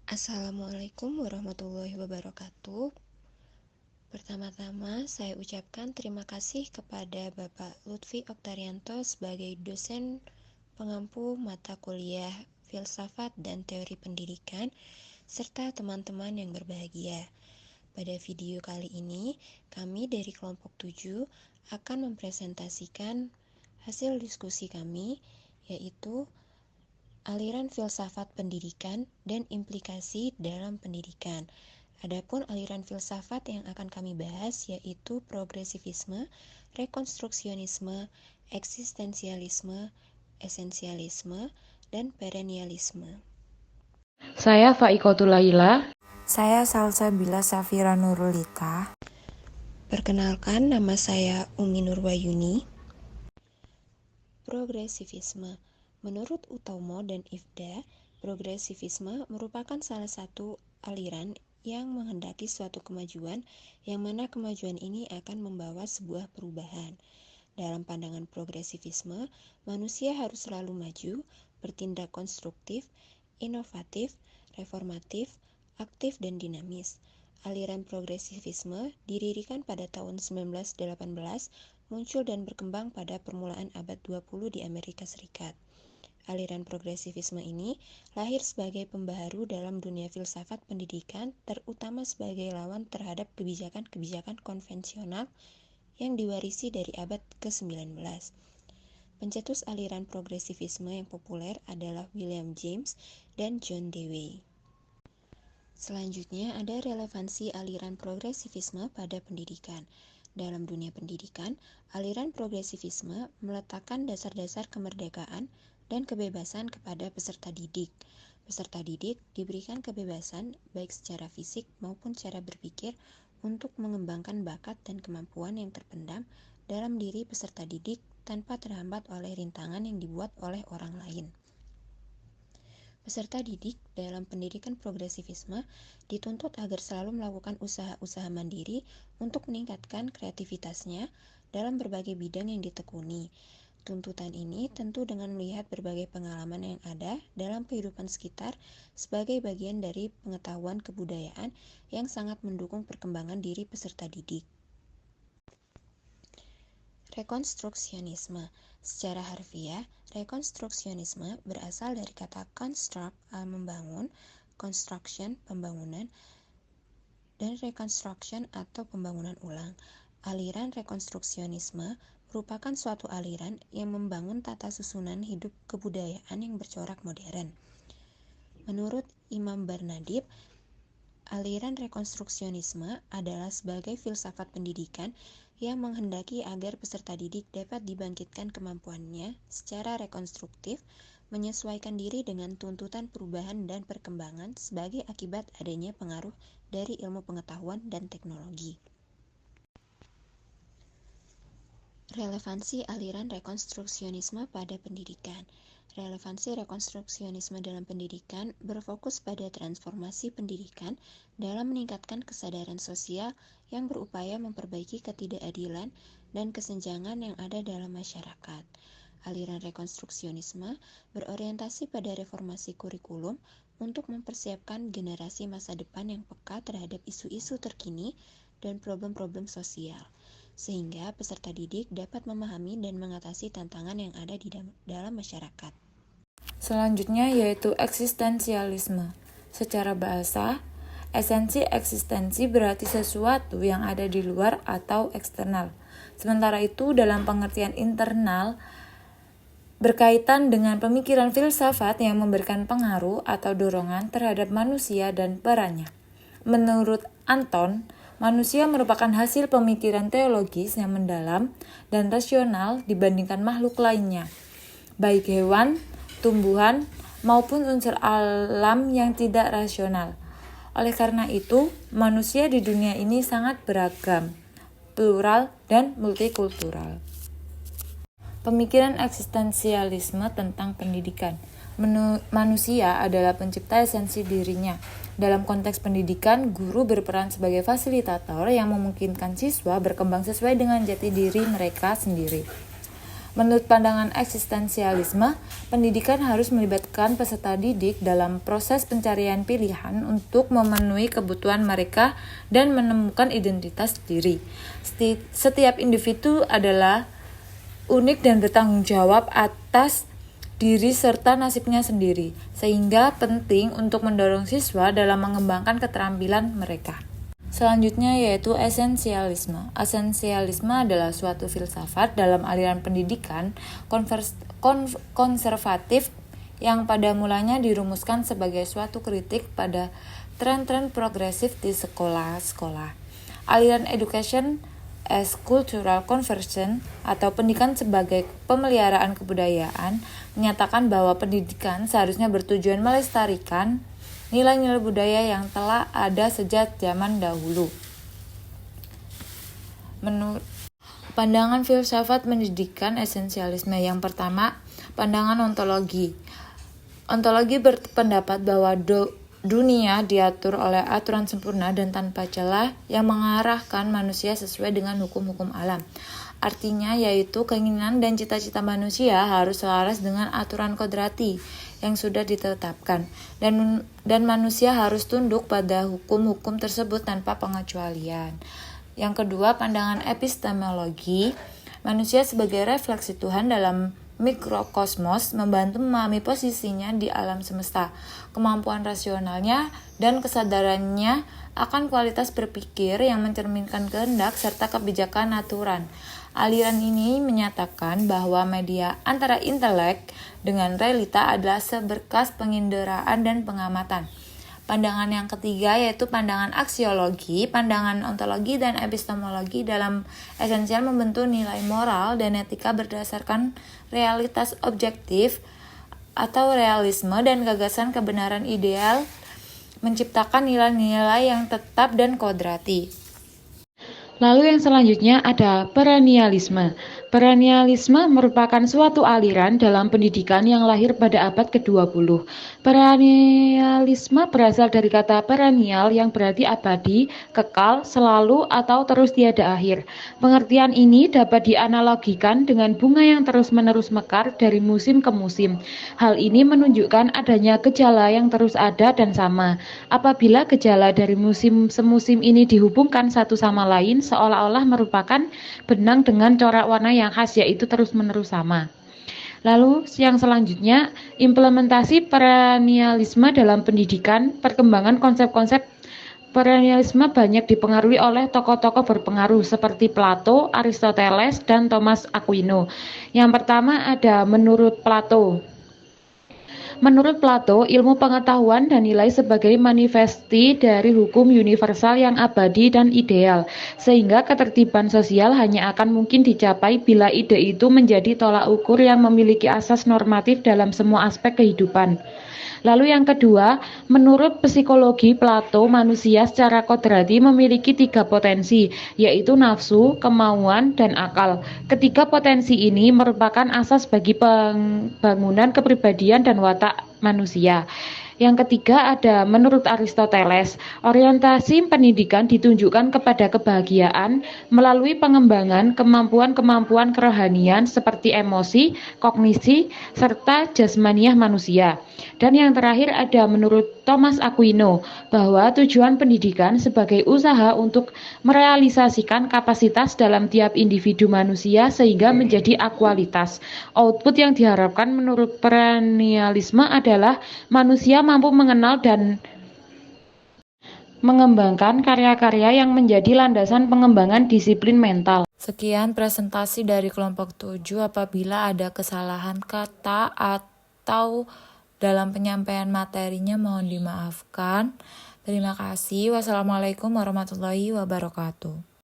Assalamualaikum warahmatullahi wabarakatuh. Pertama-tama, saya ucapkan terima kasih kepada Bapak Lutfi Oktarianto sebagai dosen pengampu mata kuliah Filsafat dan Teori Pendidikan, serta teman-teman yang berbahagia. Pada video kali ini, kami dari kelompok 7 akan mempresentasikan hasil diskusi kami, yaitu aliran filsafat pendidikan dan implikasi dalam pendidikan. Adapun aliran filsafat yang akan kami bahas yaitu progresivisme, rekonstruksionisme, eksistensialisme, esensialisme, dan perennialisme. Saya Faikotul Laila. Saya Salsabila Safira Nurulita. Perkenalkan, nama saya Umi Nurwayuni. Progresivisme. Menurut Utomo dan Ifda, progresivisme merupakan salah satu aliran yang menghendaki suatu kemajuan, yang mana kemajuan ini akan membawa sebuah perubahan. Dalam pandangan progresivisme, manusia harus selalu maju, bertindak konstruktif, inovatif, reformatif, aktif, dan dinamis. Aliran progresivisme didirikan pada tahun 1918, muncul dan berkembang pada permulaan abad 20 di Amerika Serikat. Aliran progresivisme ini lahir sebagai pembaharu dalam dunia filsafat pendidikan, terutama sebagai lawan terhadap kebijakan-kebijakan konvensional yang diwarisi dari abad ke-19. Pencetus aliran progresivisme yang populer adalah William James dan John Dewey. Selanjutnya ada relevansi aliran progresivisme pada pendidikan. Dalam dunia pendidikan, aliran progresivisme meletakkan dasar-dasar kemerdekaan dan kebebasan kepada peserta didik. Peserta didik diberikan kebebasan baik secara fisik maupun cara berpikir untuk mengembangkan bakat dan kemampuan yang terpendam dalam diri peserta didik tanpa terhambat oleh rintangan yang dibuat oleh orang lain. Peserta didik dalam pendidikan progresivisme dituntut agar selalu melakukan usaha-usaha mandiri untuk meningkatkan kreativitasnya dalam berbagai bidang yang ditekuni. Tuntutan ini tentu dengan melihat berbagai pengalaman yang ada dalam kehidupan sekitar sebagai bagian dari pengetahuan kebudayaan yang sangat mendukung perkembangan diri peserta didik. Rekonstruksionisme. Secara harfiah, rekonstruksionisme berasal dari kata construct, membangun, construction, pembangunan, dan reconstruction atau pembangunan ulang. Aliran rekonstruksionisme merupakan suatu aliran yang membangun tata susunan hidup kebudayaan yang bercorak modern. Menurut Imam Barnadib, aliran rekonstruksionisme adalah sebagai filsafat pendidikan yang menghendaki agar peserta didik dapat dibangkitkan kemampuannya secara rekonstruktif, menyesuaikan diri dengan tuntutan perubahan dan perkembangan sebagai akibat adanya pengaruh dari ilmu pengetahuan dan teknologi. Relevansi aliran rekonstruksionisme pada pendidikan. Relevansi rekonstruksionisme dalam pendidikan berfokus pada transformasi pendidikan dalam meningkatkan kesadaran sosial yang berupaya memperbaiki ketidakadilan dan kesenjangan yang ada dalam masyarakat. Aliran rekonstruksionisme berorientasi pada reformasi kurikulum untuk mempersiapkan generasi masa depan yang peka terhadap isu-isu terkini dan problem-problem sosial, sehingga peserta didik dapat memahami dan mengatasi tantangan yang ada di dalam masyarakat. Selanjutnya yaitu eksistensialisme. Secara bahasa, esensi eksistensi berarti sesuatu yang ada di luar atau eksternal. Sementara itu dalam pengertian internal berkaitan dengan pemikiran filsafat yang memberikan pengaruh atau dorongan terhadap manusia dan perannya. Menurut Anton, manusia merupakan hasil pemikiran teologis yang mendalam dan rasional dibandingkan makhluk lainnya, baik hewan, tumbuhan, maupun unsur alam yang tidak rasional. Oleh karena itu, manusia di dunia ini sangat beragam, plural, dan multikultural. Pemikiran eksistensialisme tentang pendidikan. Manusia adalah pencipta esensi dirinya. Dalam konteks pendidikan, guru berperan sebagai fasilitator yang memungkinkan siswa berkembang sesuai dengan jati diri mereka sendiri. Menurut pandangan eksistensialisme, pendidikan harus melibatkan peserta didik dalam proses pencarian pilihan untuk memenuhi kebutuhan mereka dan menemukan identitas diri. Setiap individu adalah unik dan bertanggung jawab atas diri serta nasibnya sendiri, sehingga penting untuk mendorong siswa dalam mengembangkan keterampilan mereka. Selanjutnya yaitu esensialisme. Esensialisme adalah suatu filsafat dalam aliran pendidikan konservatif yang pada mulanya dirumuskan sebagai suatu kritik pada tren-tren progresif di sekolah-sekolah. Aliran education as cultural conversion atau pendidikan sebagai pemeliharaan kebudayaan menyatakan bahwa pendidikan seharusnya bertujuan melestarikan nilai-nilai budaya yang telah ada sejak zaman dahulu. Menurut pandangan filsafat pendidikan esensialisme yang pertama, pandangan ontologi. Ontologi berpendapat bahwa dunia diatur oleh aturan sempurna dan tanpa celah yang mengarahkan manusia sesuai dengan hukum-hukum alam. Artinya yaitu keinginan dan cita-cita manusia harus selaras dengan aturan kodrati yang sudah ditetapkan dan manusia harus tunduk pada hukum-hukum tersebut tanpa pengecualian. Yang kedua, pandangan epistemologi. Manusia sebagai refleksi Tuhan dalam mikrokosmos membantu memahami posisinya di alam semesta, kemampuan rasionalnya dan kesadarannya akan kualitas berpikir yang mencerminkan kehendak serta kebijakan aturan. Aliran ini menyatakan bahwa media antara intelek dengan realita adalah seberkas penginderaan dan pengamatan. Pandangan yang ketiga yaitu pandangan aksiologi. Pandangan ontologi dan epistemologi dalam esensial membentuk nilai moral dan etika berdasarkan realitas objektif atau realisme dan gagasan kebenaran ideal, menciptakan nilai-nilai yang tetap dan kodrati. Lalu yang selanjutnya ada perennialisme. Perennialisme merupakan suatu aliran dalam pendidikan yang lahir pada abad ke-20. Perennialisme berasal dari kata perennial yang berarti abadi, kekal, selalu, atau terus tiada akhir. Pengertian ini dapat dianalogikan dengan bunga yang terus-menerus mekar dari musim ke musim. Hal ini menunjukkan adanya gejala yang terus ada dan sama. Apabila gejala dari musim semusim ini dihubungkan satu sama lain, seolah-olah merupakan benang dengan corak warna yang khas, yaitu terus-menerus sama. Lalu yang selanjutnya, implementasi perennialisme dalam pendidikan. Perkembangan konsep-konsep perennialisme banyak dipengaruhi oleh tokoh-tokoh berpengaruh seperti Plato, Aristoteles, dan Thomas Aquino. Yang pertama ada menurut Plato. Menurut Plato, ilmu pengetahuan dan nilai sebagai manifesti dari hukum universal yang abadi dan ideal, sehingga ketertiban sosial hanya akan mungkin dicapai bila ide itu menjadi tolak ukur yang memiliki asas normatif dalam semua aspek kehidupan. Lalu yang kedua, menurut psikologi Plato, manusia secara kodrati memiliki 3 potensi, yaitu nafsu, kemauan, dan akal. Ketiga potensi ini merupakan asas bagi pembangunan kepribadian dan watak manusia. Yang ketiga ada menurut Aristoteles, orientasi pendidikan ditunjukkan kepada kebahagiaan melalui pengembangan kemampuan-kemampuan kerohanian seperti emosi, kognisi, serta jasmaniah manusia. Dan yang terakhir ada menurut Thomas Aquino, bahwa tujuan pendidikan sebagai usaha untuk merealisasikan kapasitas dalam tiap individu manusia sehingga menjadi akualitas. Output yang diharapkan menurut perennialisme adalah manusia mampu mengenal dan mengembangkan karya-karya yang menjadi landasan pengembangan disiplin mental. Sekian presentasi dari kelompok 7. Apabila ada kesalahan kata atau dalam penyampaian materinya mohon dimaafkan. Terima kasih. Wassalamualaikum warahmatullahi wabarakatuh.